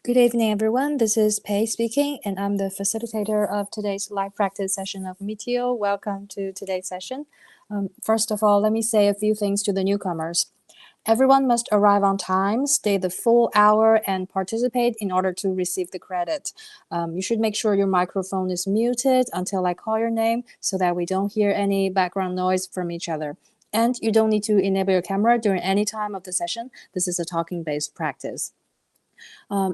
Good evening, everyone. This is Pei speaking, and I'm the facilitator of today's live practice session of Meteor. Welcome to today's session. First of all, let me say a few things to the newcomers. Everyone must arrive on time, stay the full hour, and participate in order to receive the credit. You should make sure your microphone is muted until I call your name so that we don't hear any background noise from each other. And you don't need to enable your camera during any time of the session. This is a talking-based practice.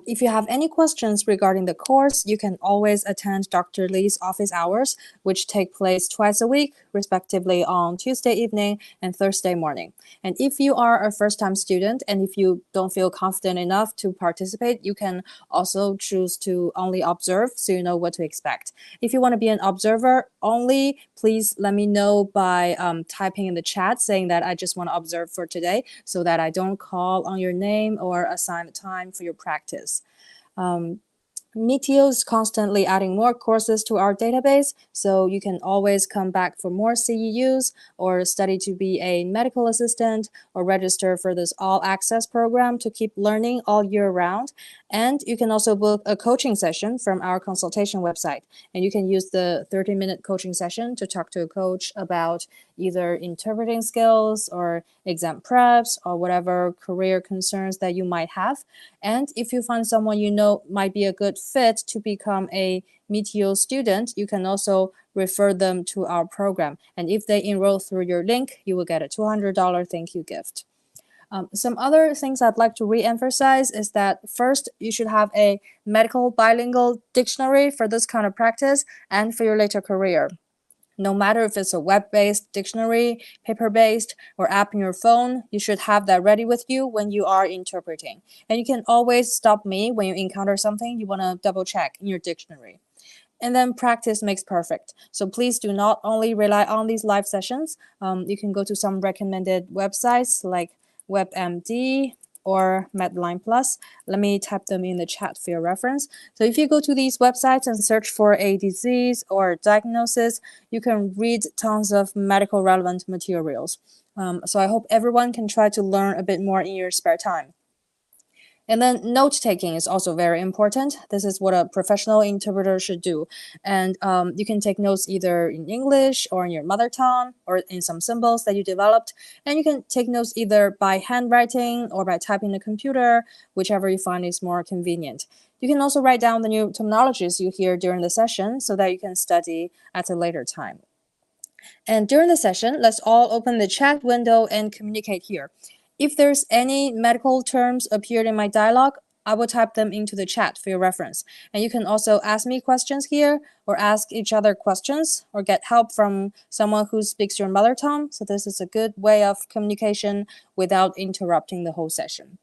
If you have any questions regarding the course, you can always attend Dr. Lee's office hours, which take place twice a week, respectively on Tuesday evening and Thursday morning. And if you are a first-time student and if you don't feel confident enough to participate, you can also choose to only observe so you know what to expect. If you want to be an observer only, please let me know by typing in the chat saying that I just want to observe for today so that I don't call on your name or assign a time for your practice. Meteor is constantly adding more courses to our database, so you can always come back for more CEUs or study to be a medical assistant or register for this all-access program to keep learning all year round. And you can also book a coaching session from our consultation website. And you can use the 30-minute coaching session to talk to a coach about either interpreting skills or exam preps or whatever career concerns that you might have. And if you find someone you know might be a good fit to become a Meteor student, you can also refer them to our program. And if they enroll through your link, you will get a $200 thank you gift. Some other things I'd like to re-emphasize is that first, you should have a medical bilingual dictionary for this kind of practice and for your later career. No matter if it's a web-based dictionary, paper-based, or app on your phone, you should have that ready with you when you are interpreting. And you can always stop me when you encounter something you want to double check in your dictionary. And then practice makes perfect. So please do not only rely on these live sessions. You can go to some recommended websites like WebMD or Medline Plus. Let me type them in the chat for your reference. So if you go to these websites and search for a disease or diagnosis, you can read tons of medical relevant materials. So I hope everyone can try to learn a bit more in your spare time. And then note-taking is also very important. This is what a professional interpreter should do. And you can take notes either in English or in your mother tongue or in some symbols that you developed. And you can take notes either by handwriting or by typing the computer, whichever you find is more convenient. You can also write down the new terminologies you hear during the session so that you can study at a later time. And during the session, let's all open the chat window and communicate here. If there's any medical terms appeared in my dialogue, I will type them into the chat for your reference. And you can also ask me questions here or ask each other questions or get help from someone who speaks your mother tongue. So this is a good way of communication without interrupting the whole session.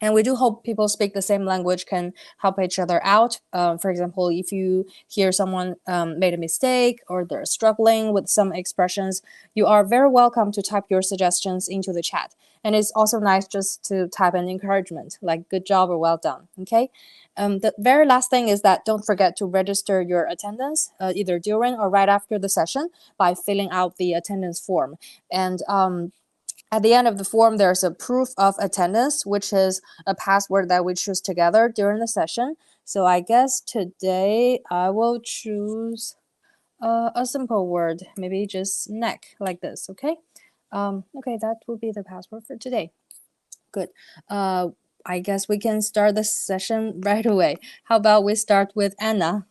And we do hope people speak the same language can help each other out. For example, if you hear someone made a mistake or they're struggling with some expressions, you are very welcome to type your suggestions into the chat. And it's also nice just to type an encouragement, like good job or well done, okay? The very last thing is that don't forget to register your attendance either during or right after the session by filling out the attendance form. And at the end of the form, there's a proof of attendance, which is a password that we choose together during the session. So I guess today I will choose a simple word, maybe just neck, like this, okay? Okay, that will be the password for today. Good. I guess we can start the session right away. How about we start with Anna?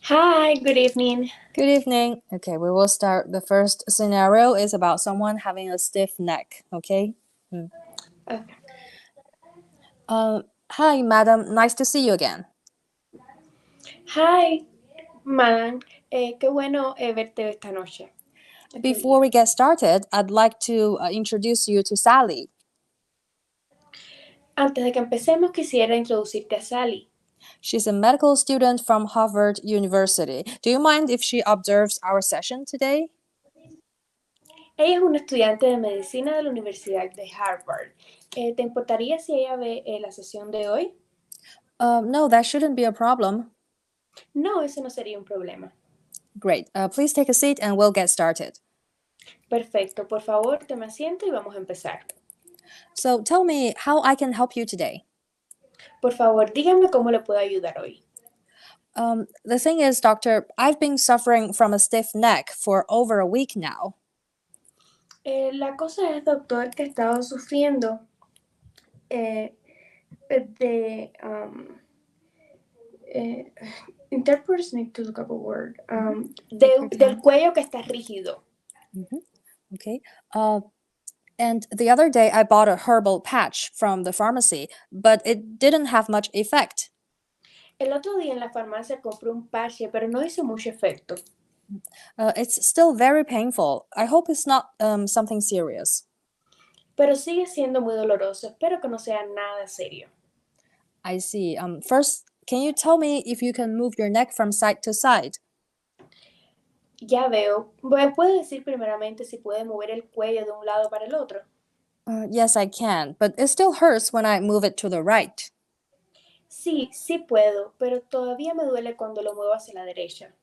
Hi, good evening. Good evening. Okay, we will start. The first scenario is about someone having a stiff neck, okay? Okay. Hi, madam. Nice to see you again. Hi, madam. Qué bueno verte esta noche. Before we get started, I'd like to introduce you to Sally. Antes de que empecemos, quisiera introducirte a Sally. She's a medical student from Harvard University. Do you mind if she observes our session today? Ella es una estudiante de medicina de la Universidad de Harvard. ¿Te importaría si ella ve la sesión de hoy? No, that shouldn't be a problem. No, eso no sería un problema. Great. Please take a seat and we'll get started. Perfecto. Por favor, tome asiento y vamos a empezar. So tell me how I can help you today. Por favor, dígame cómo le puedo ayudar hoy. The thing is, doctor, I've been suffering from a stiff neck for over a week now. La cosa es, doctor, que he estado sufriendo eh, de... eh, interpreters need to look up a word. Take your Del time. cuello que está rígido. Okay. And the other day I bought a herbal patch from the pharmacy, but it didn't have much effect. El otro día en la farmacia compré un parche, pero no hizo mucho efecto. It's still very painful. I hope it's not something serious. Pero sigue siendo muy doloroso. Espero que no sea nada serio. I see. First, can you tell me if you can move your neck from side to side? Ya veo. ¿Me puede decir primeramente si puede mover el cuello de un lado para el otro? Yes, I can, but it still hurts when I move it to the right. Sí, sí puedo, pero todavía me duele cuando lo muevo hacia la derecha.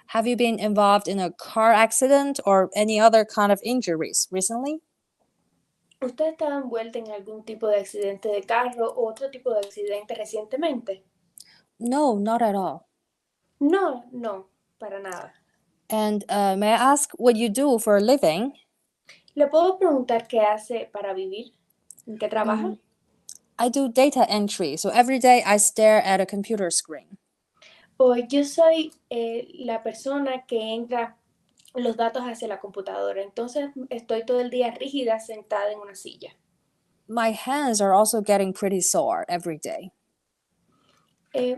Have you been involved in a car accident or any other kind of injuries recently? ¿Usted estaba envuelta en algún tipo de accidente de carro o otro tipo de accidente recientemente? No, not at all. No, no, para nada. And may I ask what you do for a living? ¿Le puedo preguntar qué hace para vivir? ¿En qué trabaja? I do data entry, so every day I stare at a computer screen. O yo soy la persona que entra los datos hacia la computadora, entonces estoy todo el día rígida sentada en una silla. My hands are also getting pretty sore every day.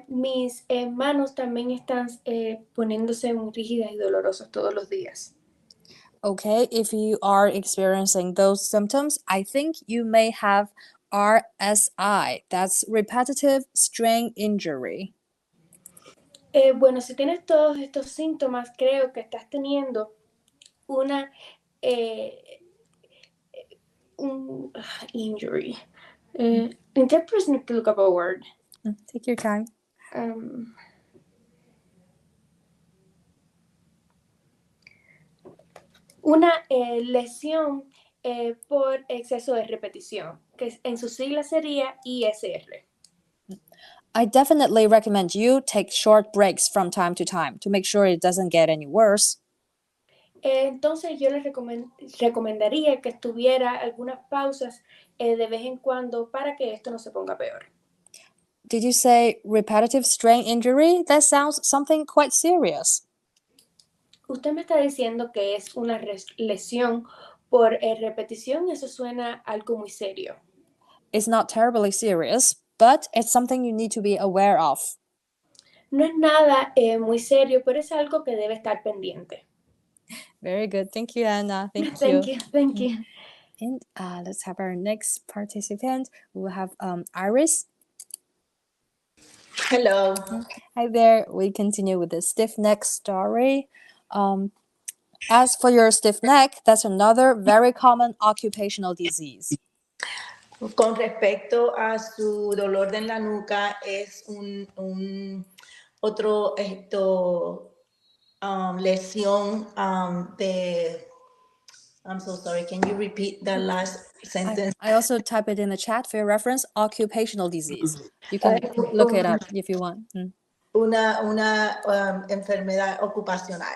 Mis manos también están poniéndose muy rígidas y dolorosas todos los días. Okay, if you are experiencing those symptoms, I think you may have RSI, that's repetitive strain injury. Bueno, si tienes todos estos síntomas, creo que estás teniendo una eh, injury. Interpreters need to look up a word. Take your time. Una lesión por exceso de repetición, que en su sigla sería ISR. I definitely recommend you take short breaks from time to time to make sure it doesn't get any worse. Entonces yo les recomendaría que tuviera algunas pausas de vez en cuando para que esto no se ponga peor. Did you say repetitive strain injury? That sounds something quite serious. Usted me está diciendo que es una lesión por repetición, eso suena algo muy serio. It's not terribly serious, but it's something you need to be aware of. No es nada muy serio, pero es algo que debe estar pendiente. Very good. Thank you, Anna. Thank Thank you. you, thank you. And let's have our next participant. We'll have Iris. Hello. Hi there. We continue with the stiff neck story. As for your stiff neck, that's another very common occupational disease. Con respecto a su dolor de la nuca, es un otro lesión de. I'm so sorry. Can you repeat the last sentence? I also type it in the chat for your reference, occupational disease. You can look it up if you want. Una enfermedad ocupacional.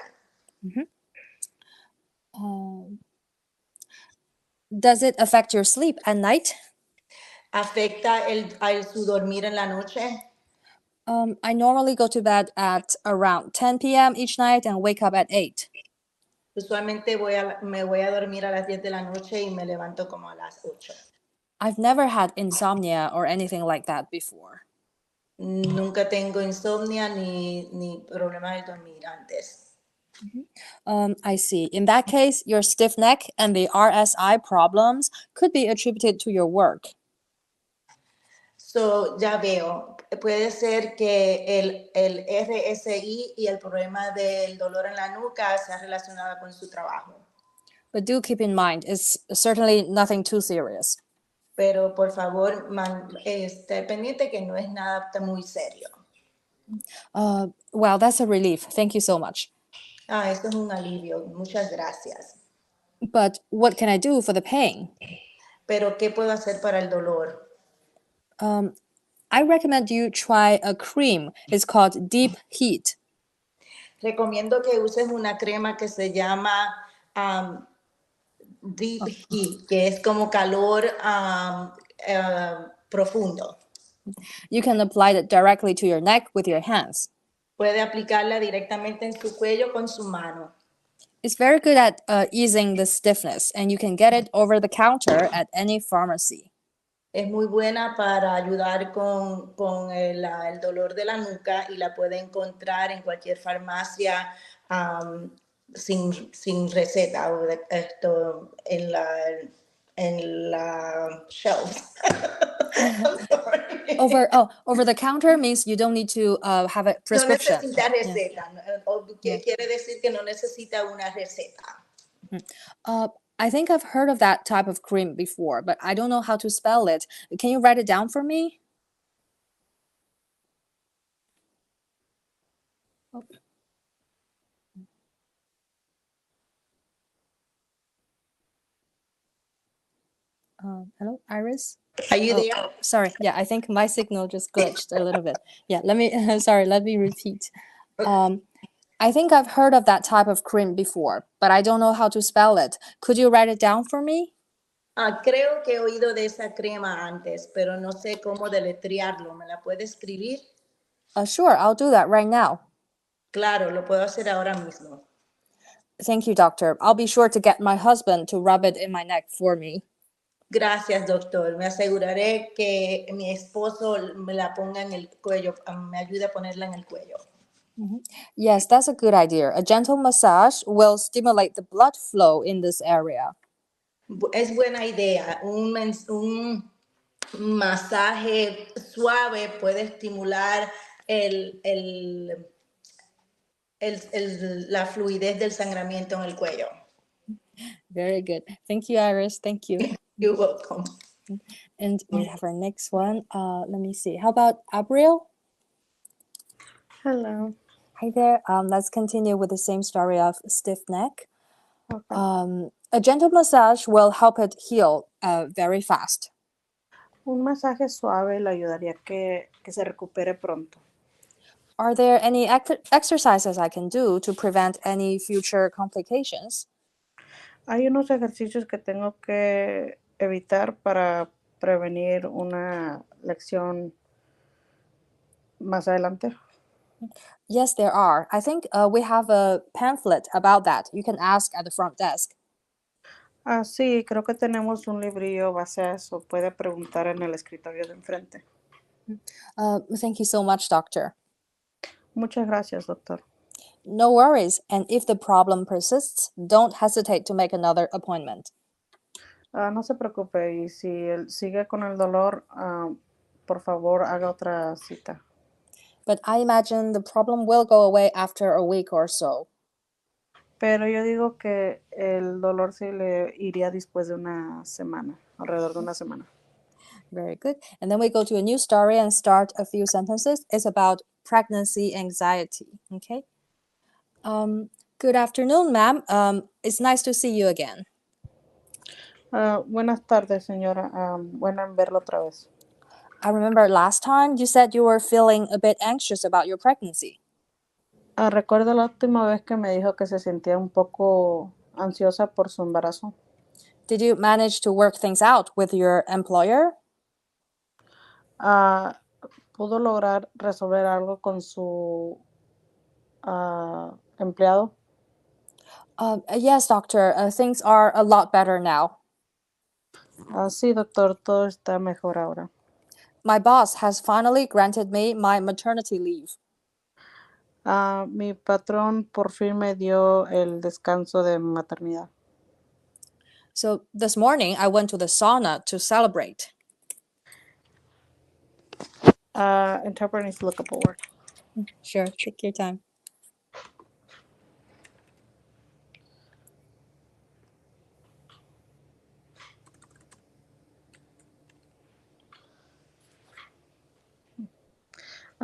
Does it affect your sleep at night? ¿Afecta su dormir en la noche? I normally go to bed at around 10 p.m. each night and wake up at 8. Usualmente me voy a dormir a las 10 de la noche y me levanto como a las 8. I've never had insomnia or anything like that before. Nunca tengo insomnia ni problema de dormir antes. I see. In that case, your stiff neck and the RSI problems could be attributed to your work. So, ya veo. Puede ser que el RSI y el problema del dolor en la nuca sea relacionado con su trabajo. But do keep in mind, it's certainly nothing too serious. Pero por favor, esté pendiente que no es nada muy serio. Well, that's a relief. Thank you so much. Esto es un alivio. Muchas gracias. But what can I do for the pain? Pero, ¿qué puedo hacer para el dolor? I recommend you try a cream. It's called Deep Heat. Recomiendo que uses una crema que se llama Deep Heat, que es como calor profundo. You can apply it directly to your neck with your hands. Puede aplicarla directamente en su cuello con su mano. It's very good at easing the stiffness, and you can get it over the counter at any pharmacy. Es muy buena para ayudar con el dolor de la nuca y la puede encontrar en cualquier farmacia sin receta o en la shelf. Over the counter means you don't need to have a prescription. No necesita receta. Quiere decir que no necesita una receta. I think I've heard of that type of cream before, but I don't know how to spell it. Can you write it down for me? Hello, Iris? Are you there? Sorry. Yeah, I think my signal just glitched a little bit. Yeah, let me repeat. I think I've heard of that type of cream before, but I don't know how to spell it. Could you write it down for me? Creo que he oído de esa crema antes, pero no sé cómo deletrearlo. ¿Me la puede escribir? Sure, I'll do that right now. Claro, lo puedo hacer ahora mismo. Thank you, doctor. I'll be sure to get my husband to rub it in my neck for me. Gracias, doctor. Me aseguraré que mi esposo me la ponga en el cuello, me ayude a ponerla en el cuello. Yes, that's a good idea. A gentle massage will stimulate the blood flow in this area. Es buena idea. Un masaje suave puede estimular la fluidez del sangramiento en el cuello. Very good. Thank you, Iris. Thank you. You're welcome. And we have our next one. Let me see. How about Abriel? Hello. Hi there. Let's continue with the same story of stiff neck. Okay. A gentle massage will help it heal very fast. Un masaje suave le ayudaría que se recupere pronto. Are there any exercises I can do to prevent any future complications? Hay unos ejercicios que tengo que evitar para prevenir una lesión más adelante. Yes, there are. I think we have a pamphlet about that. You can ask at the front desk. Sí, creo que tenemos un librillo base a eso. Puede preguntar en el escritorio de enfrente. Thank you so much, doctor. Muchas gracias, doctor. No worries. And if the problem persists, don't hesitate to make another appointment. No se preocupe. Y si él sigue con el dolor, por favor, haga otra cita. But I imagine the problem will go away after a week or so. Pero yo digo que el dolor se le iría después de una semana, alrededor de una semana. Very good. And then we go to a new story and start a few sentences. It's about pregnancy anxiety. Okay. Good afternoon, ma'am. It's nice to see you again. Buenas tardes, señora. Bueno en verlo otra vez. I remember last time you said you were feeling a bit anxious about your pregnancy. Recuerdo la última vez que me dijo que se sentía un poco ansiosa por su embarazo. Did you manage to work things out with your employer? ¿Pudo lograr resolver algo con su empleado? Yes, doctor. Things are a lot better now. Sí, doctor, todo está mejor ahora. My boss has finally granted me my maternity leave. Mi patrón por fin me dio el descanso de maternidad. So this morning I went to the sauna to celebrate. Interpret needs to look up a word. Sure, take your time.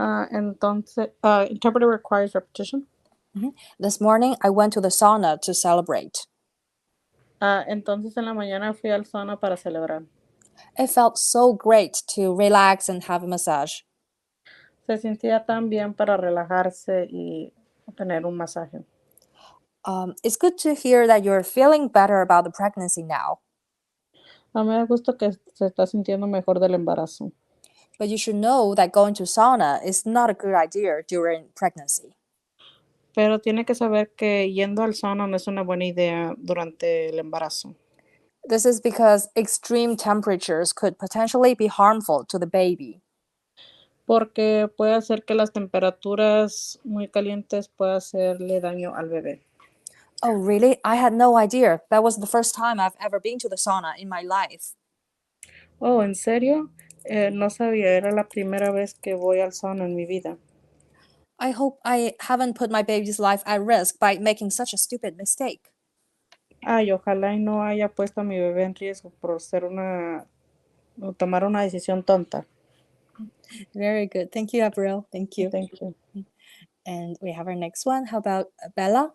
Entonces, interpreter requires repetition. This morning I went to the sauna to celebrate. Entonces en la mañana fui al sauna para celebrar. It felt so great to relax and have a massage. Se sentía tan bien para relajarse y tener un masaje. It's good to hear that you're feeling better about the pregnancy now, A mí me da gusto que se está sintiendo mejor del embarazo, but you should know that going to sauna is not a good idea during pregnancy. pero tiene que saber que yendo al sauna no es una buena idea durante el embarazo, This is because extreme temperatures could potentially be harmful to the baby. porque puede hacer que las temperaturas muy calientes pueda hacerle daño al bebé. Oh, really? I had no idea. That was the first time I've ever been to the sauna in my life. Oh, ¿en serio? No sabía, era la primera vez que voy al sauna en mi vida. I hope I haven't put my baby's life at risk by making such a stupid mistake. Ay, ojalá y no haya puesto a mi bebé en riesgo por o tomar una decisión tonta. Very good. Thank you, Abril. Thank you. Thank you. And we have our next one. How about Bella?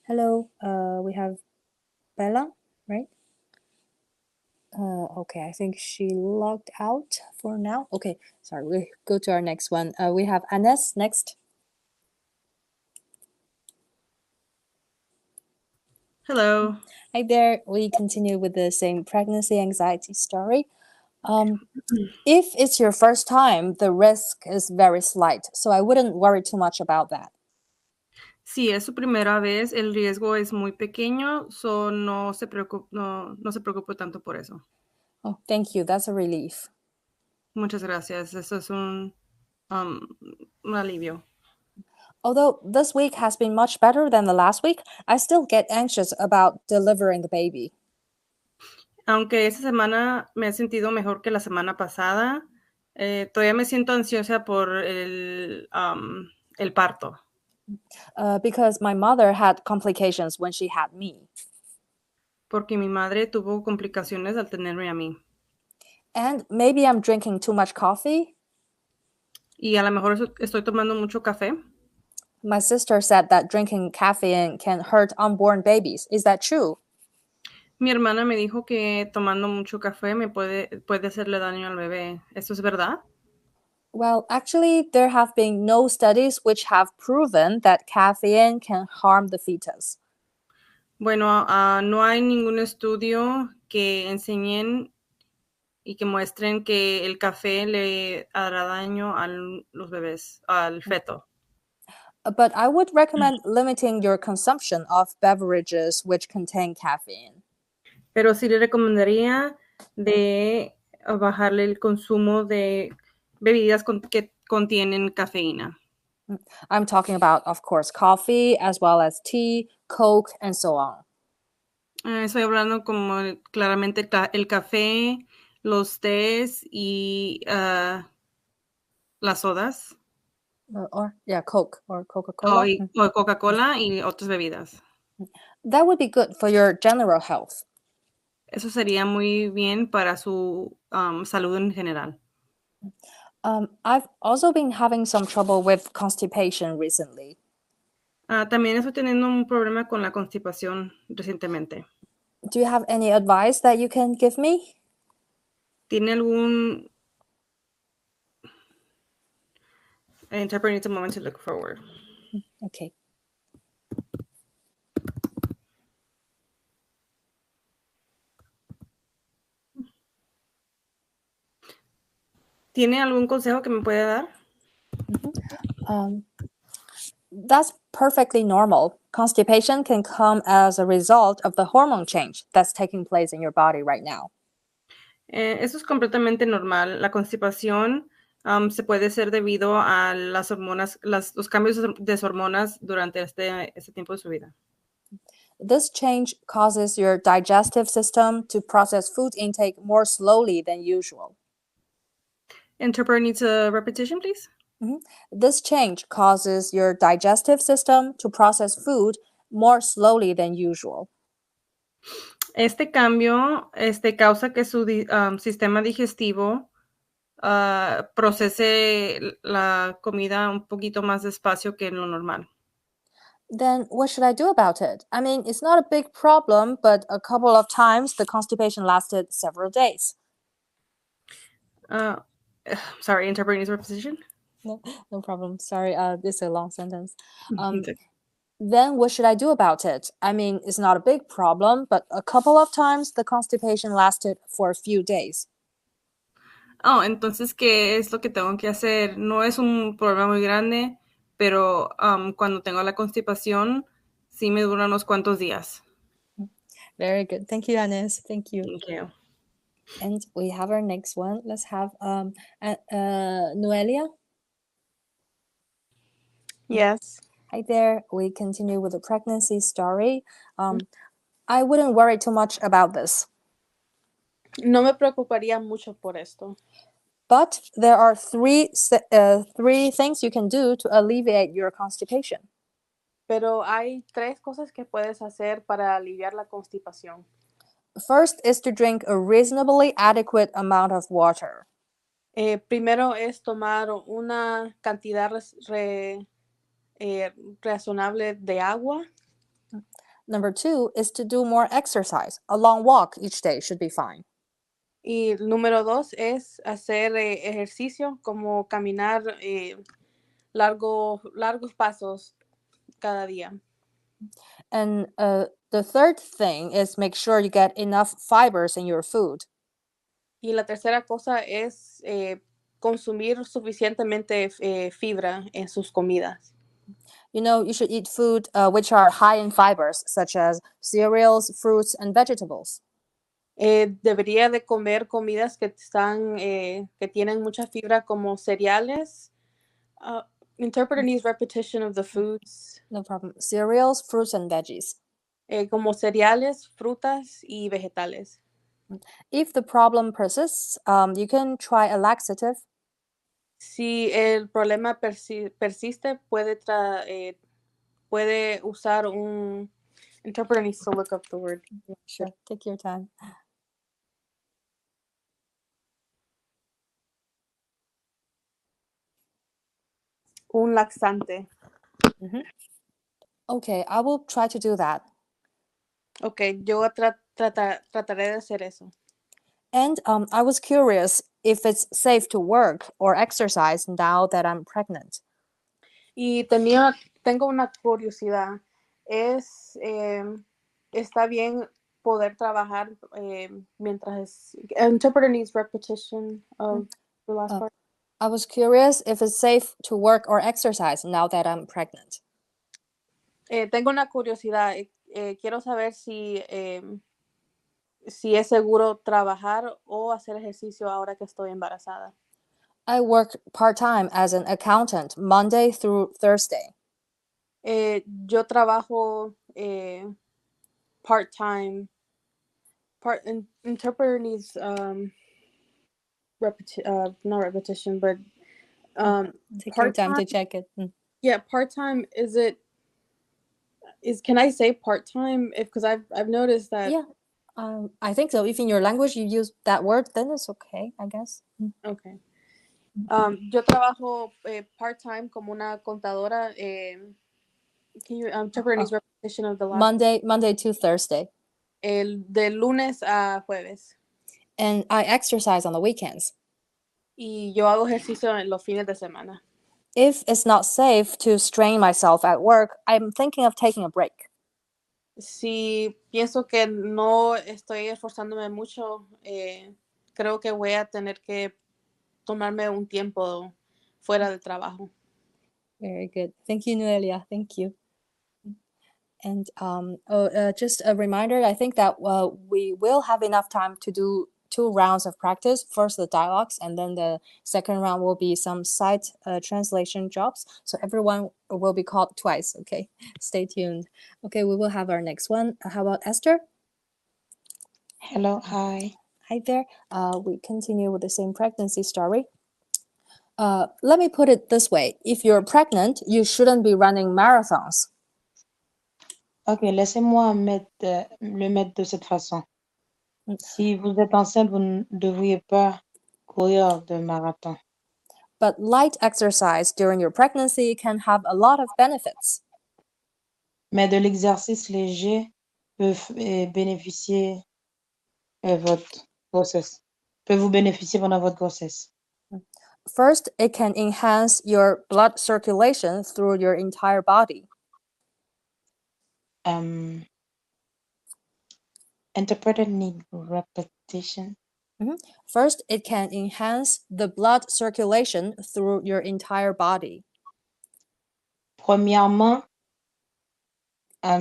Hello, we have Bella, right? Okay, I think she logged out for now. Okay, sorry, we go to our next one. We have Anes next. Hello. Hi there. We continue with the same pregnancy anxiety story. If it's your first time, the risk is very slight, so I wouldn't worry too much about that. Si es su primera vez, el riesgo es muy pequeño, so no se preocupe tanto por eso. Oh, thank you. That's a relief. Muchas gracias. Eso es un alivio. Although this week has been much better than the last week, I still get anxious about delivering the baby. Aunque esta semana me he sentido mejor que la semana pasada, todavía me siento ansiosa por el parto. Because my mother had complications when she had me. Porque mi madre tuvo complicaciones al tenerme a mí. And maybe I'm drinking too much coffee. Y a lo mejor estoy tomando mucho café. My sister said that drinking caffeine can hurt unborn babies. Is that true? Mi hermana me dijo que tomando mucho café me puede hacerle daño al bebé. ¿Eso es verdad? Well, actually, there have been no studies which have proven that caffeine can harm the fetus. Bueno, no hay ningún estudio que enseñen y que muestren que el café le hará daño a los bebés, al feto. But I would recommend limiting your consumption of beverages which contain caffeine. Pero sí le recomendaría de bajarle el consumo de bebidas que contienen cafeína. I'm talking about, of course, coffee as well as tea, Coke, and so on. Estoy hablando como claramente el café, los tés y las sodas. Coke or Coca-Cola. O Coca-Cola y otras bebidas. That would be good for your general health. Eso sería muy bien para su salud en general. I've also been having some trouble with constipation recently. También estoy teniendo un problema con la constipación recientemente. Do you have any advice that you can give me? ¿Tiene algún... Interpret needs a moment to look forward. Okay. ¿Tiene algún consejo que me puede dar? That's perfectly normal. Constipation can come as a result of the hormone change that's taking place in your body right now. Eso es completamente normal. La constipación se puede ser debido a las hormonas, los cambios de hormonas durante este tiempo de su vida. This change causes your digestive system to process food intake more slowly than usual. Interpret needs a repetition, please. This change causes your digestive system to process food more slowly than usual. Este cambio causa que su sistema digestivo procese la comida un poquito más despacio que lo normal. Then what should I do about it? I mean, it's not a big problem, but a couple of times the constipation lasted several days. Sorry, interpreting his repetition. No problem. Sorry, this is a long sentence. Okay. Then what should I do about it? I mean, it's not a big problem, but a couple of times the constipation lasted for a few days. Oh, entonces, ¿qué es lo que tengo que hacer? No es un problema muy grande, pero cuando tengo la constipación, sí me dura unos cuantos días. Very good. Thank you, Ines. Thank you. Thank you. And we have our next one. Let's have Noelia. Yes. Hi there. We continue with the pregnancy story. I wouldn't worry too much about this. No me preocuparía mucho por esto. But there are three things you can do to alleviate your constipation. Pero hay 3 cosas que puedes hacer para aliviar la constipación. First is to drink a reasonably adequate amount of water. Primero es tomar una cantidad razonable de agua. Number 2 is to do more exercise. A long walk each day should be fine. Y número 2 es hacer ejercicio, como caminar largos pasos cada día. And the third thing is make sure you get enough fibers in your food. Y la tercera cosa es consumir suficientemente fibra en sus comidas. You know, you should eat food which are high in fibers, such as cereals, fruits, and vegetables. Debería de comer comidas que tienen mucha fibra, como cereales. Interpret needs repetition of the foods. No problem. Cereals, fruits, and veggies. Como cereales, frutas y vegetales. If the problem persists, you can try a laxative. Si el problema persiste, puede usar un... Interpreter needs to look up the word. Yeah, sure, take your time. Un laxante. Okay, I will try to do that. Okay, yo trataré de hacer eso. And I was curious if it's safe to work or exercise now that I'm pregnant. Y tengo una curiosidad. ¿Está bien poder trabajar mientras... Interpreter needs repetition of the last part. I was curious if it's safe to work or exercise now that I'm pregnant. Tengo una curiosidad. Quiero saber si es seguro trabajar o hacer ejercicio ahora que estoy embarazada. I work part-time as an accountant Monday through Thursday. Yo trabajo part-time. Interpreter needs not repetition, but take your time to check it. Yeah, part-time can I say part-time? Because I've noticed that. Yeah, I think so. If in your language you use that word, then it's okay, I guess. Okay. Yo trabajo part-time como una contadora. Can you interpret any repetition of the last Monday to Thursday. De lunes a jueves. And I exercise on the weekends. Y yo hago ejercicio en los fines de semana. If it's not safe to strain myself at work, I'm thinking of taking a break. Si pienso que no estoy esforzándome mucho, creo que voy a tener que tomarme un tiempo fuera del trabajo. Very good. Thank you, Noelia. Thank you. And just a reminder, I think that we will have enough time to do 2 rounds of practice. First, the dialogues, and then the second round will be some site translation jobs. So everyone will be called twice, okay? Stay tuned. Okay, we will have our next one. How about Esther? Hello, hi. Hi there. We continue with the same pregnancy story. Let me put it this way. If you're pregnant, you shouldn't be running marathons. Ok, laissez-moi le mettre de cette façon. Si vous êtes enceinte, vous ne devriez pas courir de marathon. But light exercise during your pregnancy can have a lot of benefits. mais de l'exercice léger peut bénéficier votre grossesse. Peut vous bénéficier pendant votre grossesse. First, it can enhance your blood circulation through your entire body. Interpreter need repetition. First, it can enhance the blood circulation through your entire body. Premièrement,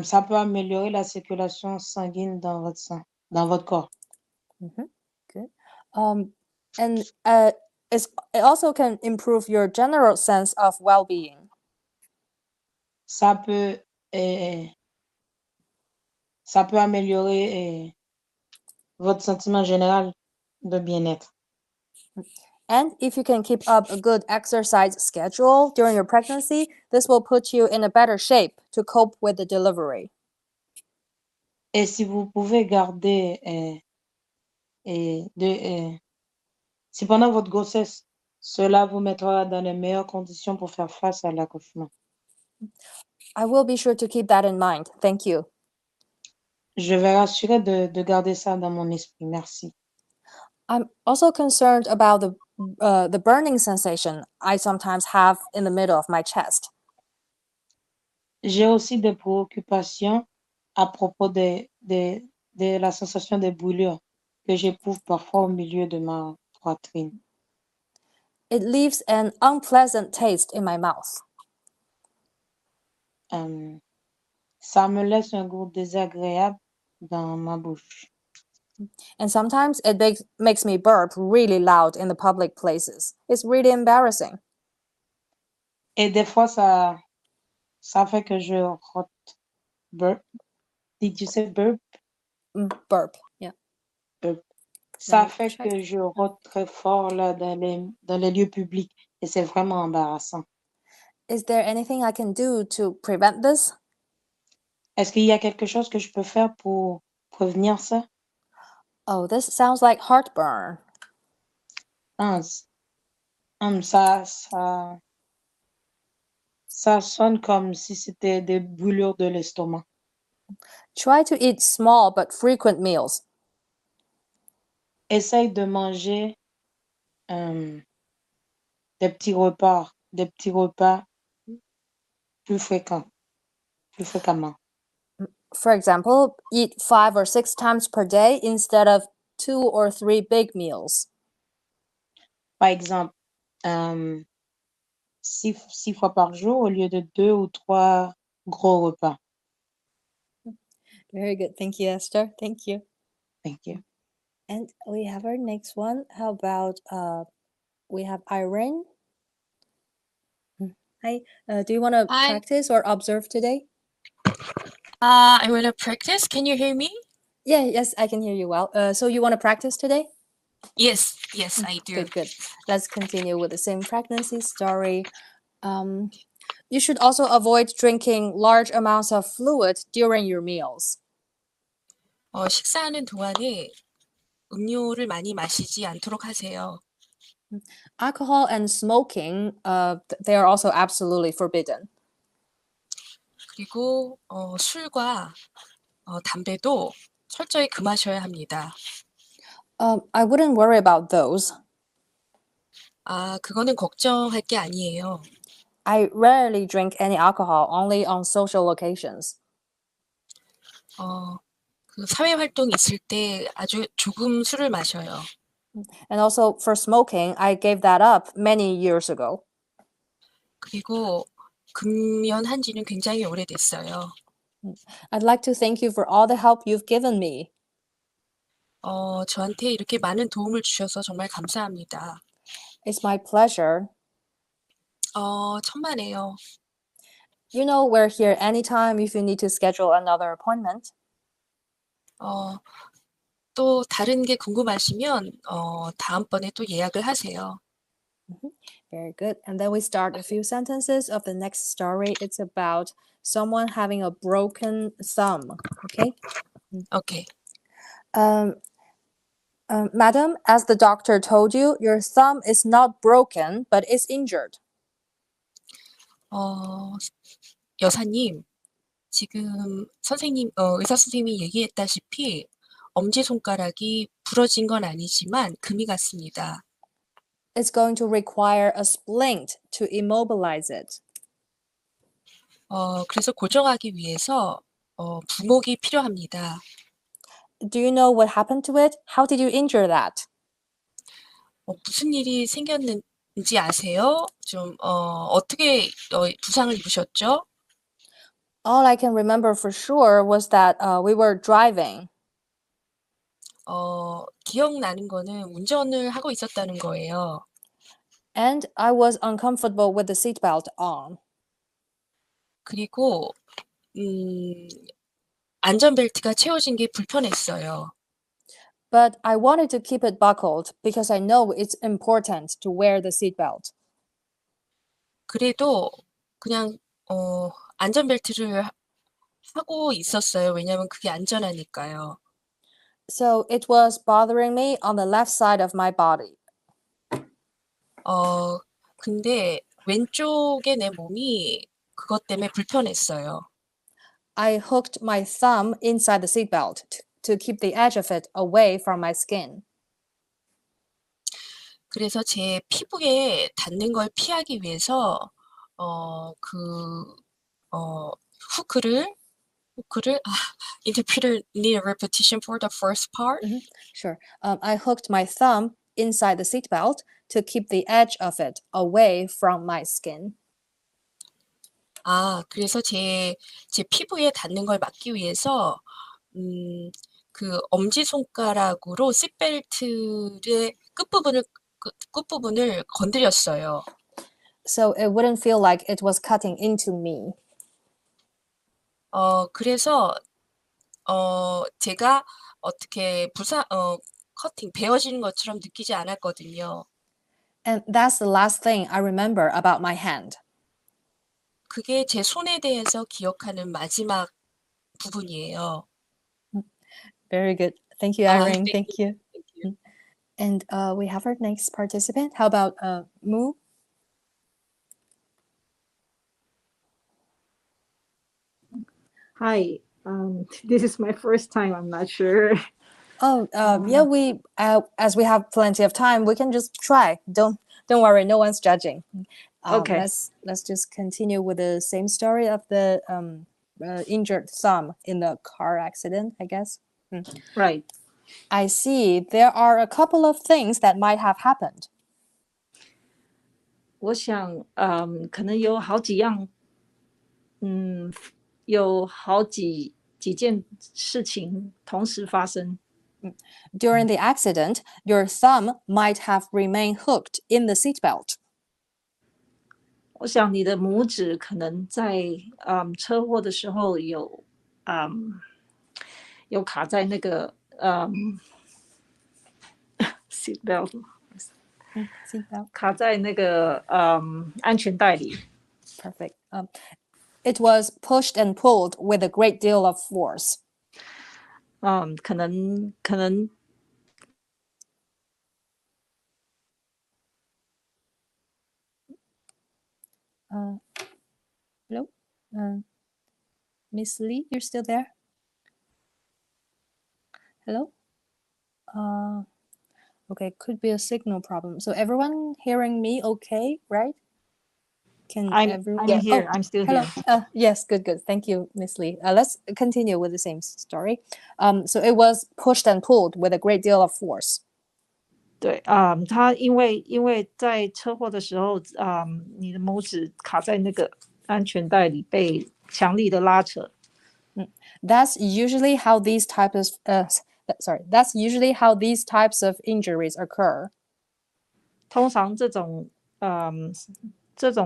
ça peut améliorer la circulation sanguine dans votre sang, dans votre corps. Good. And it also can improve your general sense of well-being. Ça peut améliorer votre sentiment général de bien-être. And if you can keep up a good exercise schedule during your pregnancy, this will put you in a better shape to cope with the delivery. Et si vous pouvez garder si pendant votre grossesse, cela vous mettra dans les meilleures conditions pour faire face à l'accouchement. I will be sure to keep that in mind. Thank you. Je vais rassurer de garder ça dans mon esprit. Merci. I'm also concerned about the burning sensation I sometimes have in the middle of my chest. J'ai aussi des préoccupations à propos de la sensation de brûlure que j'éprouve parfois au milieu de ma poitrine. It leaves an unpleasant taste in my mouth. Ça me laisse un goût désagréable dans ma bouche. And sometimes it makes me burp really loud in the public places. It's really embarrassing. Et des fois, ça fait que je rote. Burp. Did you say burp? Burp, yeah. Burp. Ça fait que je rote très fort là, dans les lieux publics. Et c'est vraiment embarrassant. Is there anything I can do to prevent this? Est-ce qu'il y a quelque chose que je peux faire pour prévenir ça? Oh, this sounds like heartburn. Ça sonne comme si c'était des brûlures de l'estomac. Try to eat small but frequent meals. Essaye de manger des petits repas plus fréquemment. For example, eat 5 or 6 times per day instead of 2 or 3 big meals. Par exemple, 6 fois par jour au lieu de 2 ou 3 gros repas. Very good. Thank you, Esther. Thank you. Thank you. And we have our next one. How about we have Irene? Hi. Do you want to practice or observe today? I want to practice. Can you hear me? Yes, I can hear you well. So you want to practice today? Yes, I do. Good. Let's continue with the same pregnancy story. You should also avoid drinking large amounts of fluid during your meals. 식사하는 동안에 음료를 많이 마시지 않도록 하세요. Alcohol and smoking, they are also absolutely forbidden. 그리고 술과 담배도 철저히 금하셔야 합니다. I wouldn't worry about those. 그거는 걱정할 게 아니에요. I rarely drink any alcohol, only on social occasions. 그 사회 활동 있을 때 아주 조금 술을 마셔요. And also for smoking, I gave that up many years ago. 그리고 금연한 지는 굉장히 오래됐어요. I'd like to thank you for all the help you've given me. 저한테 이렇게 많은 도움을 주셔서 정말 감사합니다. It's my pleasure. 천만에요. You know we're here anytime if you need to schedule another appointment. 또 다른 게 궁금하시면 다음번에 또 예약을 하세요. Very good. And then we start a few sentences of the next story. It's about someone having a broken thumb. Okay? Okay. Madam, as the doctor told you, your thumb is not broken, but is injured. 여사님, 지금 의사 선생님이 얘기했다시피 엄지손가락이 부러진 건 아니지만 금이 갔습니다. It's going to require a splint to immobilize it. 그래서 고정하기 위해서 부목이 필요합니다. Do you know what happened to it? How did you injure that? 무슨 일이 생겼는지 아세요? 좀 어떻게 부상을 입으셨죠? All I can remember for sure was that we were driving. 기억나는 거는 운전을 하고 있었다는 거예요. And I was uncomfortable with the seatbelt on. 그리고 안전벨트가 채워진 게 불편했어요. But I wanted to keep it buckled because I know it's important to wear the seatbelt. 그래도 그냥 안전벨트를 하고 있었어요. 왜냐하면 그게 안전하니까요. So it was bothering me on the left side of my body. 근데 왼쪽에 내 몸이 그것 때문에 불편했어요. I hooked my thumb inside the seatbelt to keep the edge of it away from my skin. 그래서 제 피부에 닿는 걸 피하기 위해서 후크를 interpreter need a repetition for the first part. Sure. I hooked my thumb inside the seatbelt to keep the edge of it away from my skin. 그래서 제 피부에 닿는 걸 막기 위해서 그 엄지손가락으로 시트벨트의 끝부분을 건드렸어요. So it wouldn't feel like it was cutting into me. 그래서 제가 어떻게 커팅 베어지는 것처럼 느끼지 않았거든요. And that's the last thing I remember about my hand. 그게 제 손에 대해서 기억하는 마지막 부분이에요. Very good. Thank you, Irene. Thank Thank you. Thank you. And we have our next participant. How about Moo? Hi, this is my first time. I'm not sure. Oh, yeah. We as we have plenty of time, we can just try. Don't worry. No one's judging. Okay. Let's just continue with the same story of the injured thumb in the car accident, I guess. Right. I see. There are a couple of things that might have happened. 我想，可能有好几样，有好几件事情同时发生。 During the accident, your thumb might have remained hooked in the seatbelt. 我想你的拇指可能在车祸的时候有卡在那个seatbelt， Seatbelt. 卡在那个安全带里。 Perfect. It was pushed and pulled with a great deal of force. 可能 Hello? Miss Lee, you're still there? Hello? Okay, could be a signal problem. So everyone hearing me okay, right? Can I'm everyone? here. Oh, I'm still hello. here. Yes, good. Thank you, Miss Lee. Let's continue with the same story. So it was pushed and pulled with a great deal of force. 对，他因为在车祸的时候，你的拇指卡在那个安全带里，被强力的拉扯。That's usually how these types of injuries occur. 通常这种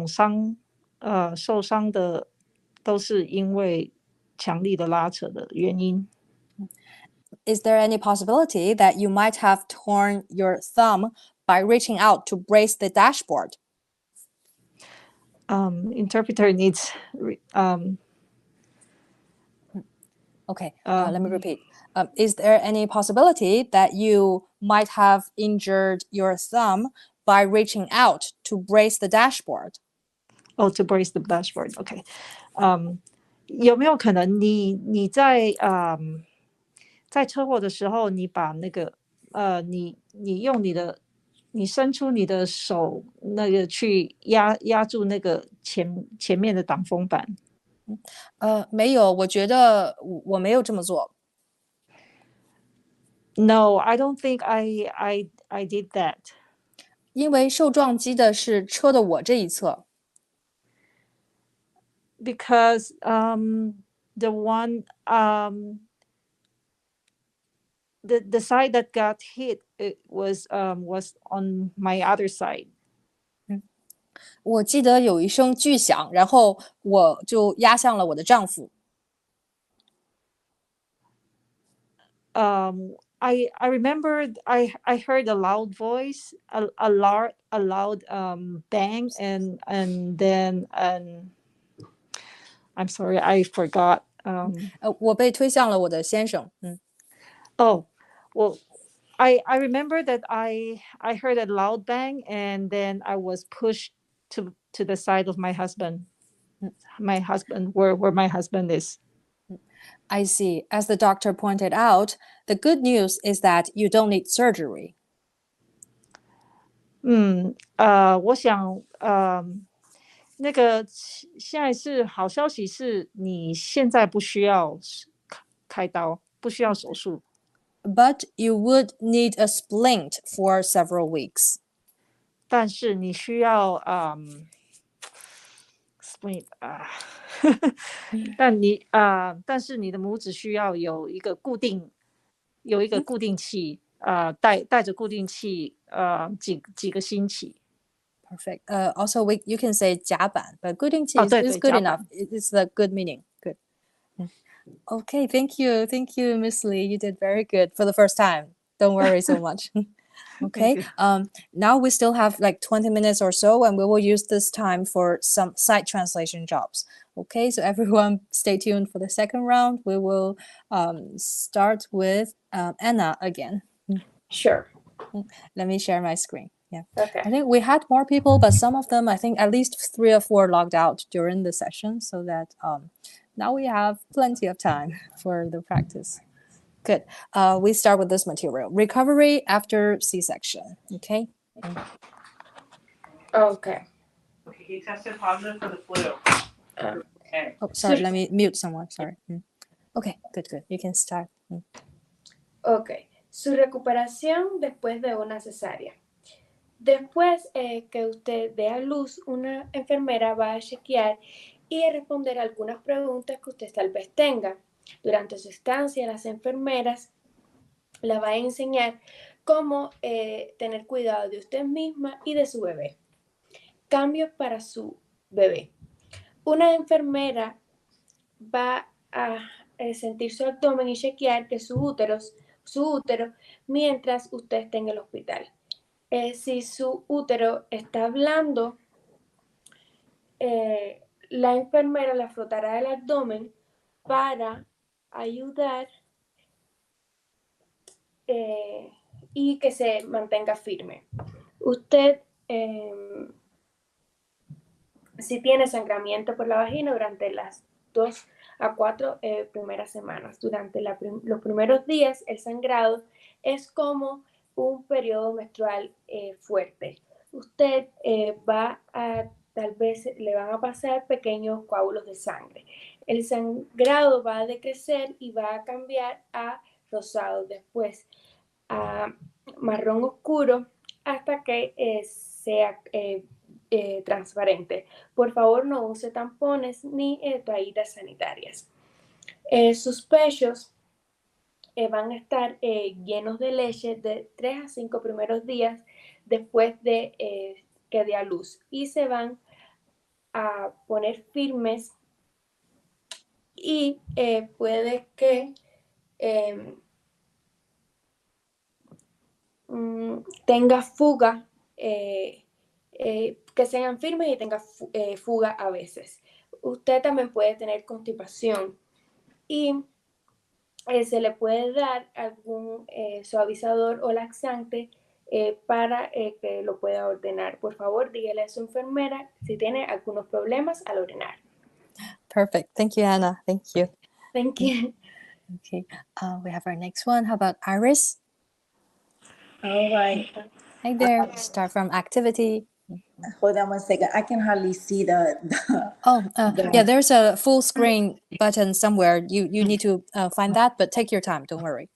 伤，受伤的都是因为强力的拉扯的原因。Is there any possibility that you might have torn your thumb by reaching out to brace the dashboard? Interpreter needs. Okay, let me repeat. Is there any possibility that you might have injured your thumb by reaching out to brace the dashboard? Oh, to brace the dashboard. Okay. 有没有可能你在在车祸的时候，你把那个你用你伸出你的手那个去压住那个前面的挡风板？没有，我觉得我没有这么做。No, I don't think I did that. 因为受撞击的是车的我这一侧。Because the one the side that got hit it was on my other side. 我记得有一声巨响，然后我就压向了我的丈夫。I remember I heard a loud voice, a loud bang, and then I'm sorry, I forgot. 我被推向了我的先生。Oh, well, I remember that I heard a loud bang, and then I was pushed to the side of my husband. My husband, where my husband is. I see. As the doctor pointed out, the good news is that you don't need surgery. 我想那个现在是好消息是你现在不需要开刀，不需要手术。But you would need a splint for several weeks. 但是你需要splint 但是你的拇指需要有一个固定器带着固定器几个星期。Perfect. Also, you can say 甲板, but 固定器 is good enough. It's the good meaning. Good. Okay, thank you. Thank you, Miss Lee. You did very good for the first time. Don't worry so much. Okay. Now we still have like 20 minutes or so, and we will use this time for some side translation jobs. Okay, so everyone stay tuned for the second round. We will start with Anna again. Sure. Let me share my screen. Yeah. Okay. I think we had more people, but some of them, I think at least 3 or 4 logged out during the session, so that now we have plenty of time for the practice. Good. We start with this material. Recovery after C-section. Okay. Okay. He tested positive for the flu. Okay. Oh, sorry. Let me mute someone. Sorry. Okay. Good. You can start. Okay. Su recuperación después de una cesárea. Después que usted dé a luz, una enfermera va a chequear y a responder algunas preguntas que usted tal vez tenga. Durante su estancia, las enfermeras la va a enseñar cómo tener cuidado de usted misma y de su bebé. Cambios para su bebé. Una enfermera va a sentir su abdomen y chequear que su útero mientras usted esté en el hospital. Si su útero está blando, la enfermera la frotará el abdomen para ayudar y que se mantenga firme. Usted, si tiene sangramiento por la vagina durante las 2 a 4 primeras semanas, durante los primeros días, el sangrado es como un periodo menstrual fuerte. Usted tal vez le van a pasar pequeños coágulos de sangre. El sangrado va a decrecer y va a cambiar a rosado, después a marrón oscuro hasta que sea transparente. Por favor, no use tampones ni toallitas sanitarias. Sus pechos van a estar llenos de leche de 3 a 5 primeros días después de que dé a luz y se van a poner firmes y puede que tenga fuga, que sean firmes y tenga fuga a veces. Usted también puede tener constipación y se le puede dar algún suavizador o laxante para que lo pueda ordenar. Por favor, dígale a su enfermera si tiene algunos problemas al orinar. Perfect. Thank you, Anna. Thank you. Thank you. Okay. We have our next one. How about Iris? All right. Hi there. Start from activity. Hold on one second. I can hardly see the Yeah, there's a full screen button somewhere. You need to find that, but take your time. Don't worry.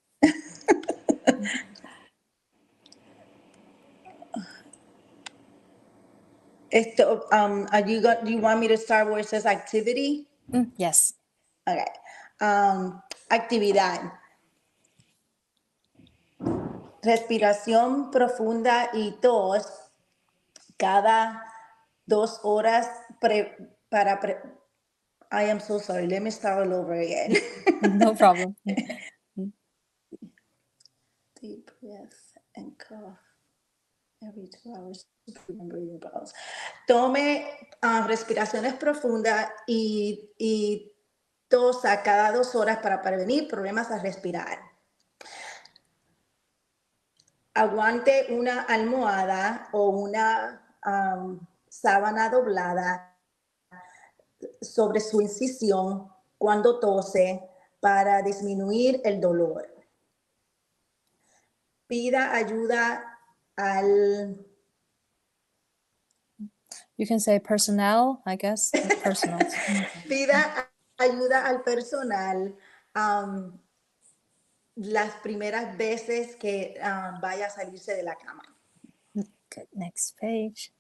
do you want me to start where it says activity? Yes. Okay. Actividad. Respiración profunda y tos cada 2 horas I am so sorry. Let me start all over again. No problem. Deep breath and cough every 2 hours. Breathing bowels. Tome respiraciones profundas y tosa cada 2 horas para prevenir problemas al respirar. Aguante una almohada o una sábana doblada sobre su incisión cuando tose para disminuir el dolor. Pida ayuda al... You can say personnel, I guess. Personal. Pida ayuda al personal las primeras veces que vaya a salirse de la cama. Good. Next page.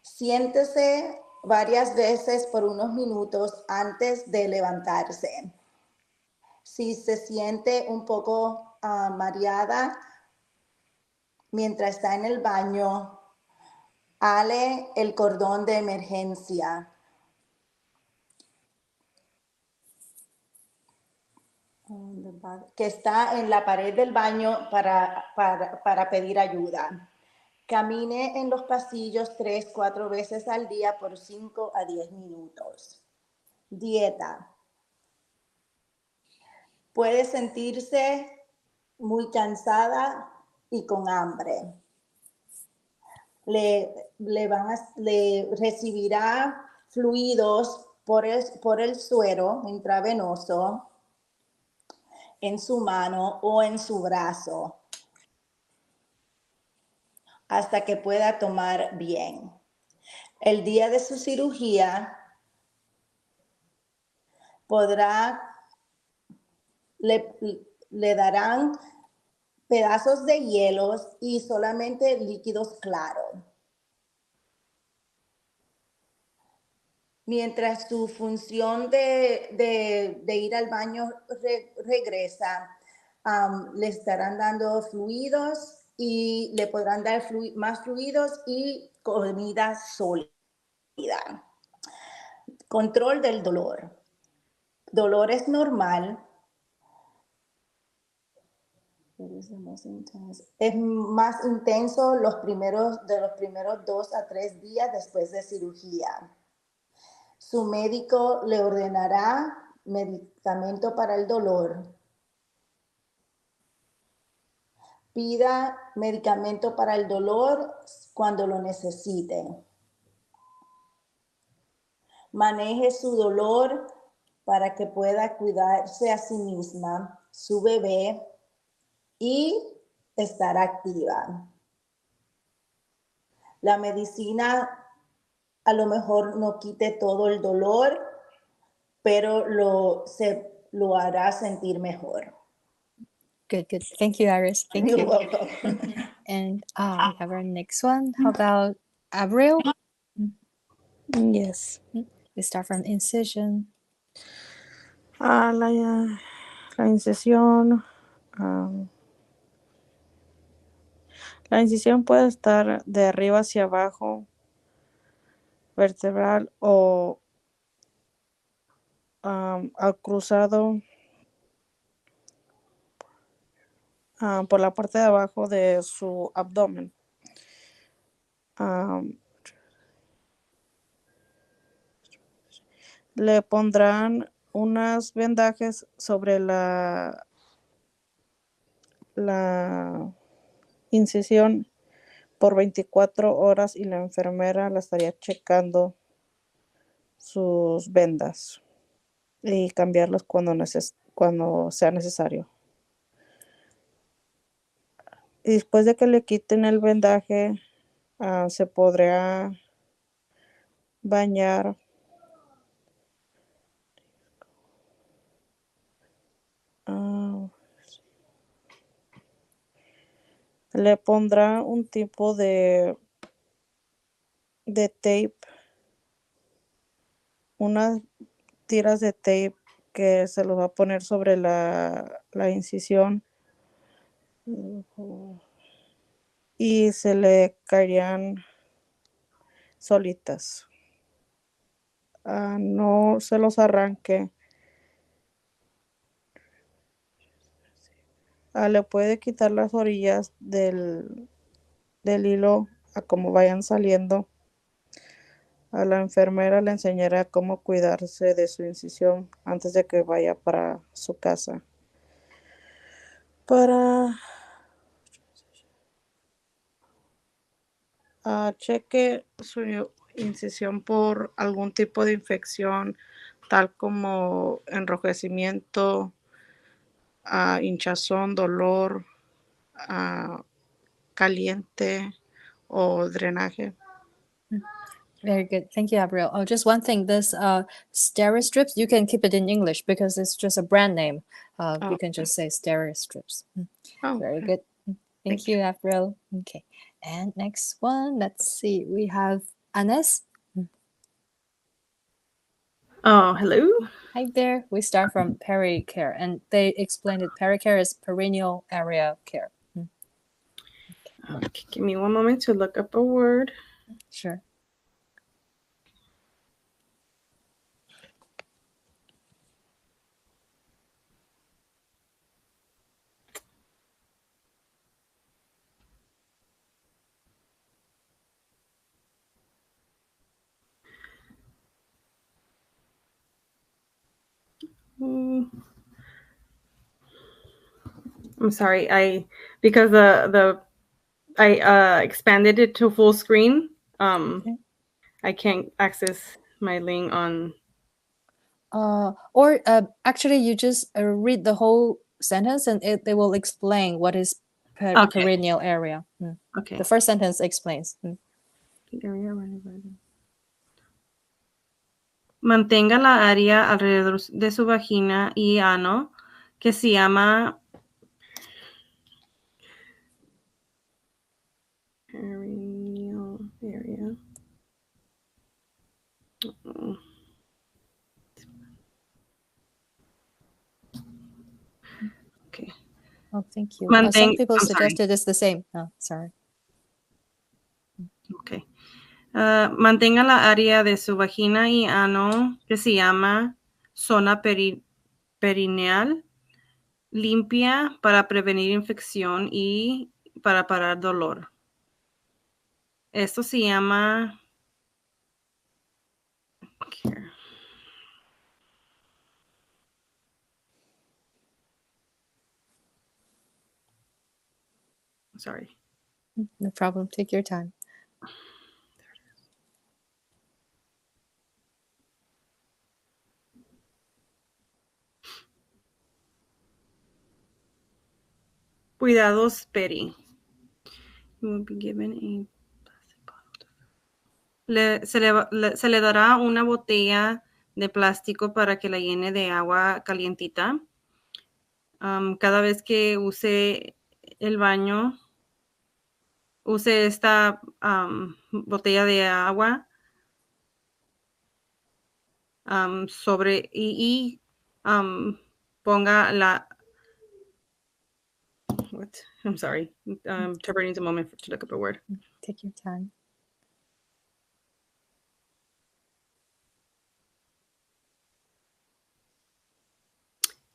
Siéntese varias veces por unos minutos antes de levantarse. Si se siente un poco mareada mientras está en el baño, ale el cordón de emergencia. Que está en la pared del baño para pedir ayuda. Camine en los pasillos 3-4 veces al día por 5 a 10 minutos. Dieta. Puede sentirse muy cansada y con hambre. Le recibirá fluidos por el suero intravenoso en su mano o en su brazo hasta que pueda tomar bien. El día de su cirugía le darán pedazos de hielos y solamente líquidos claros. Mientras su función de ir al baño regresa, le estarán dando fluidos y le podrán dar más fluidos y comida sólida. Control del dolor. Dolor es normal. Es más intenso de los primeros 2 a 3 días después de cirugía. Su médico le ordenará medicamento para el dolor. Pida medicamento para el dolor cuando lo necesite. Maneje su dolor para que pueda cuidarse a sí misma, su bebé y estar activa. La medicina a lo mejor no quite todo el dolor, pero lo hará sentir mejor. Good. Thank you, Iris. Thank You're you. welcome. And we have our next one. How about Avril? Yes. We start from incision. La incisión. La incisión puede estar de arriba hacia abajo, vertebral o al cruzado por la parte de abajo de su abdomen. Le pondrán unas vendajes sobre la incisión por 24 horas y la enfermera la estaría checando sus vendas y cambiarlas cuando sea necesario. Y después de que le quiten el vendaje, se podrá bañar le pondrá un tipo de tape, unas tiras de tape que se lo va a poner sobre la incisión y se le caerían solitas. No se los arranque. Le puede quitar las orillas del hilo a como vayan saliendo. A la enfermera le enseñará cómo cuidarse de su incisión antes de que vaya para su casa. Cheque su incisión por algún tipo de infección, tal como enrojecimiento, hinchazón, dolor, caliente o drenaje. Very good. Thank you, Abriel. Oh, just one thing. This Steri-Strips, you can keep it in English because it's just a brand name. You can just say Steri-Strips. Very good. Thank you, Abriel. Okay. And next one, let's see. We have Anes. Oh, hello. Hi there. We start from pericare, and they explained it. Pericare is perineal area care. Okay, give me one moment to look up a word. Sure. I'm sorry, because I expanded it to full screen. Okay. I can't access my link on. Or actually, you just read the whole sentence, and they will explain what is perineal area. Okay. The first sentence explains. Mantenga la área alrededor de su vagina y ano que se llama perineal area. Okay. Oh, thank you. Some people suggested it's the same. Oh, sorry. Okay. Mantenga la área de su vagina y ano que se llama zona perineal limpia para prevenir infección y para parar dolor. Esto se llama sorry. No problem. Take your time. Cuidados peri. You will be given a plastic bottle. Se le dará una botella de plástico para que la llene de agua calientita. Cada vez que use el baño, use esta botella de agua sobre y ponga la. What? I'm sorry. Trevor needs a moment to look up a word. Take your time.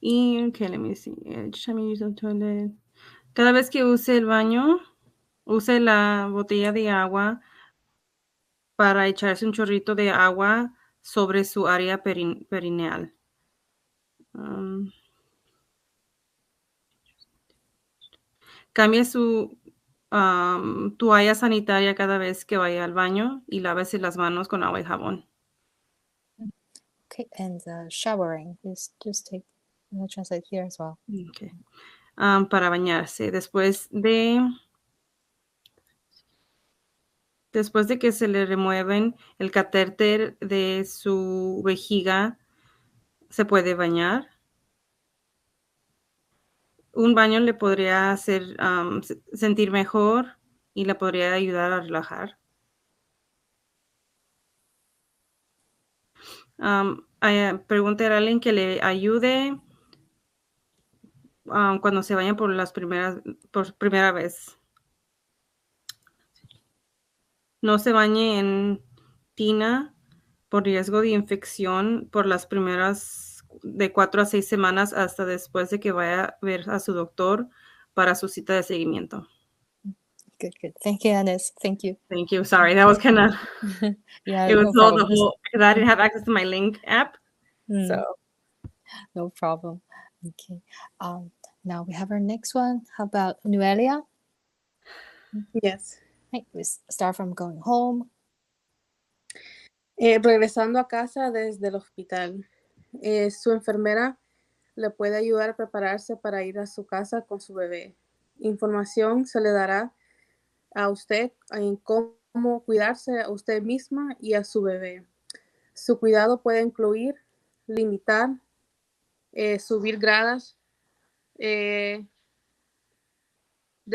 Y, okay, let me see. Each time you use the toilet. Cada vez que use el baño, use la botella de agua para echarse un chorrito de agua sobre su área perineal. Cambie su toalla sanitaria cada vez que vaya al baño y lávese las manos con agua y jabón. Okay, and showering. Just take translate here as well. Okay. Para bañarse. Después de que se le remueven el catéter de su vejiga, se puede bañar. Un baño le podría hacer sentir mejor y le podría ayudar a relajar. Preguntar a alguien que le ayude cuando se baña por primera vez. No se bañe en tina por riesgo de infección por las primeras de 4 a 6 semanas hasta después de que vaya a ver a su doctor para su cita de seguimiento. Good. Thank you, Anis. Thank you. Thank you. Sorry, that was kind of Yeah, it was no all the problem. whole because I didn't have access to my Link app. So No problem. Okay. Now we have our next one. How about Noelia? Yes. Right, we start from going home. Regresando a casa desde el hospital. Su enfermera le puede ayudar a prepararse para ir a su casa con su bebé. Información se le dará a usted en cómo cuidarse a usted misma y a su bebé. Su cuidado puede incluir limitar, subir gradas de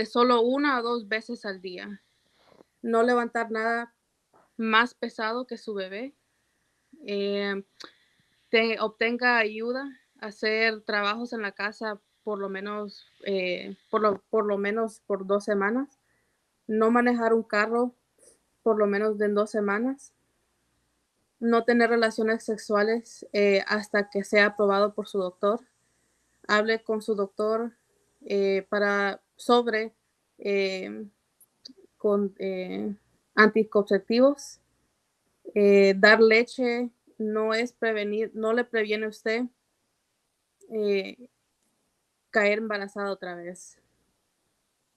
solo 1 o 2 veces al día. No levantar nada más pesado que su bebé. Obtenga ayuda a hacer trabajos en la casa por lo menos por 2 semanas. No manejar un carro por lo menos de 2 semanas. No tener relaciones sexuales hasta que sea aprobado por su doctor. Hable con su doctor sobre anticonceptivos. Dar leche no le previene a usted caer embarazada otra vez.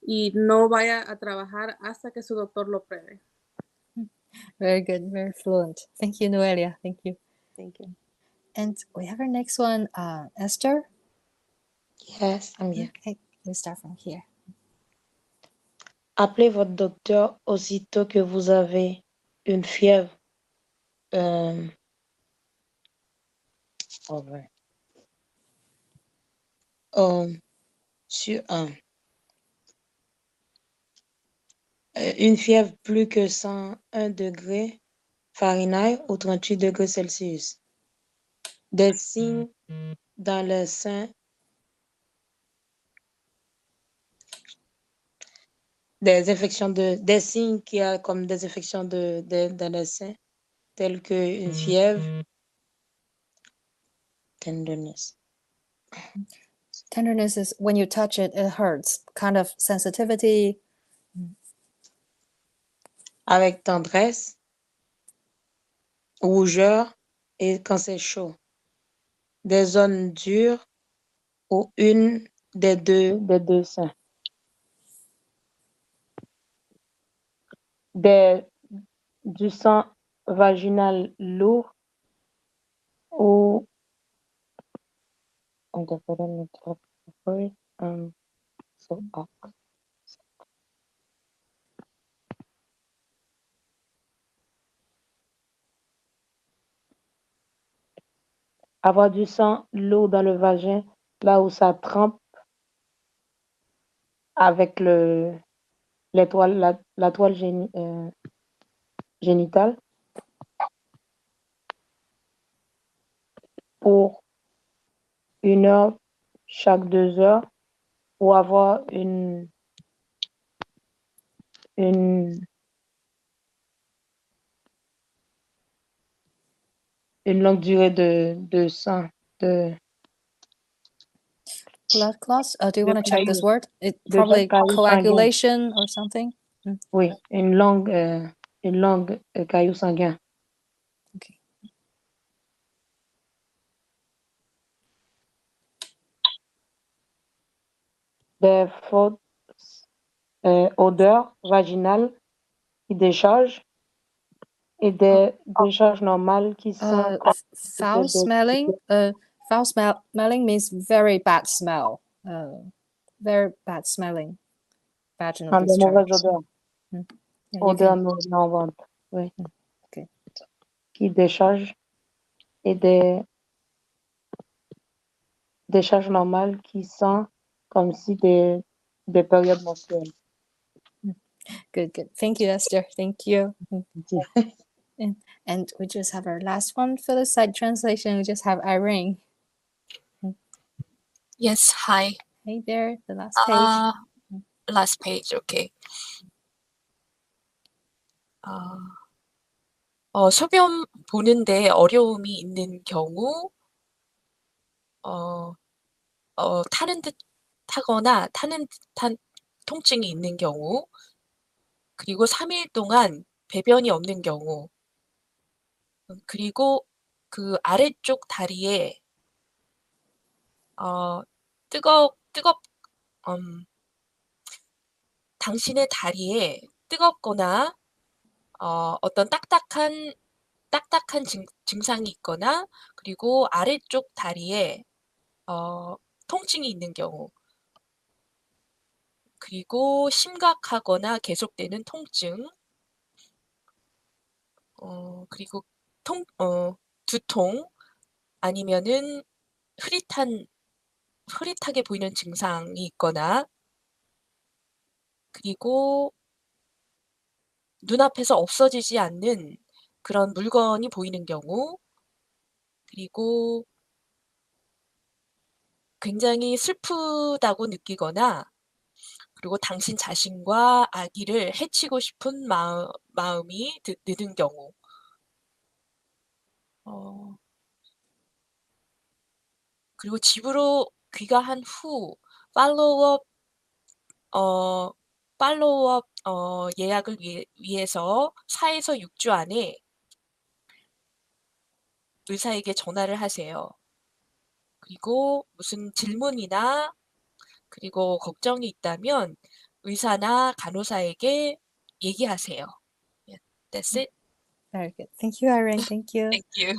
Y no vaya a trabajar hasta que su doctor lo pruebe. Very good, very fluent. Thank you, Noelia. Thank you. Thank you. And we have our next one, Esther. Yes, I'm here. Okay, we start from here. Appelez votre docteur aussitôt que vous avez une fièvre. Une fièvre plus que 101 degrés Fahrenheit ou 38 degrés Celsius. Des signes dans le sein. Des signes qui a comme des infections dans le sein, telles que une fièvre, tenderness. Tenderness is when you touch it, it hurts. Kind of sensitivity. Avec tendresse, rougeur et quand c'est chaud. Des zones dures ou une des deux seins. Du sang vaginal lourd ou avoir du sang lourd dans le vagin, là où ça trempe avec la toile génitale pour 1 heure chaque 2 heures, ou avoir une longue durée de sang, Blood clots? Do you want to check this cailloux. word? It De probably cailloux coagulation or something. Oui, une longue caillou sanguin. Okay. Des fausses odeurs vaginales qui déchargent. et des charges normales qui sont comme Foul smelling. Smelling means very bad smell. Very bad smelling. Vaginal de mauvaises discharge. odeurs. Yeah, you Odeurs can. nauséabondes. Oui. Okay. Qui déchargent et des charges normales qui sont comme si des périodes menstruelles. Good. Thank you, Esther. Thank you. Ok. And we just have our last one for the side translation. We just have Irene. Yes, hi. Hey there, the last page. Last page, okay. 소변 보는데 어려움이 있는 경우, 타는 듯하거나 타는 듯한 통증이 있는 경우, 그리고 3일 동안 배변이 없는 경우, 그리고 그 아래쪽 다리에 당신의 다리에 뜨겁거나 어떤 딱딱한 증상이 있거나, 그리고 아래쪽 다리에 통증이 있는 경우, 그리고 심각하거나 계속되는 통증, 그리고 두통, 아니면은 흐릿하게 보이는 증상이 있거나, 그리고 눈앞에서 없어지지 않는 그런 물건이 보이는 경우, 그리고 굉장히 슬프다고 느끼거나, 그리고 당신 자신과 아기를 해치고 싶은 마음이 드는 경우, 그리고 집으로 귀가한 후 팔로우업 예약을 위해서 4에서 6주 안에 의사에게 전화를 하세요. 그리고 무슨 질문이나 그리고 걱정이 있다면 의사나 간호사에게 얘기하세요. Yeah, that's it. Very good. Thank you, Irene. Thank you. Thank you.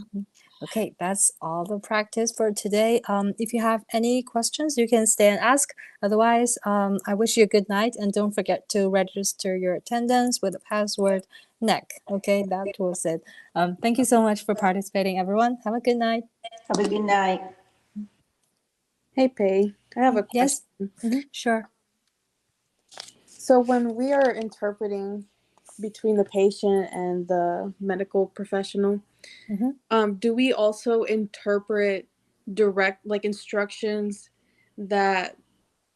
Okay, that's all the practice for today. If you have any questions, you can stay and ask. Otherwise, I wish you a good night, and don't forget to register your attendance with the password NEC. Okay, that was it. Thank you so much for participating, everyone. Have a good night. Have a good night. Hey, Pei, I have a question. Yes, sure. So when we are interpreting between the patient and the medical professional, do we also interpret direct, like, instructions that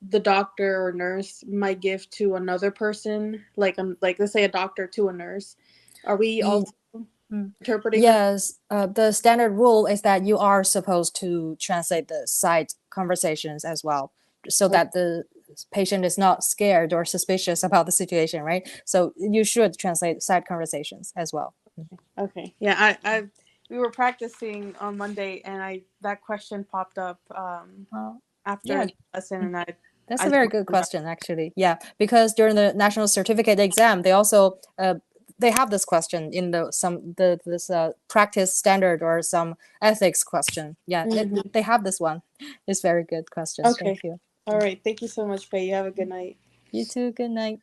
the doctor or nurse might give to another person, like let's say a doctor to a nurse? Are we also interpreting? Yes, the standard rule is that you are supposed to translate the side conversations as well, so that the patient is not scared or suspicious about the situation, right? So you should translate side conversations as well. Okay. Yeah, we were practicing on Monday, and that question popped up after the lesson, and That's a very good question, actually. Yeah, because during the national certificate exam, they also they have this question in this practice standard or some ethics question. Yeah, they have this one. It's very good question. Okay. Thank you. All right. Thank you so much, Pei. You have a good night. You too. Good night.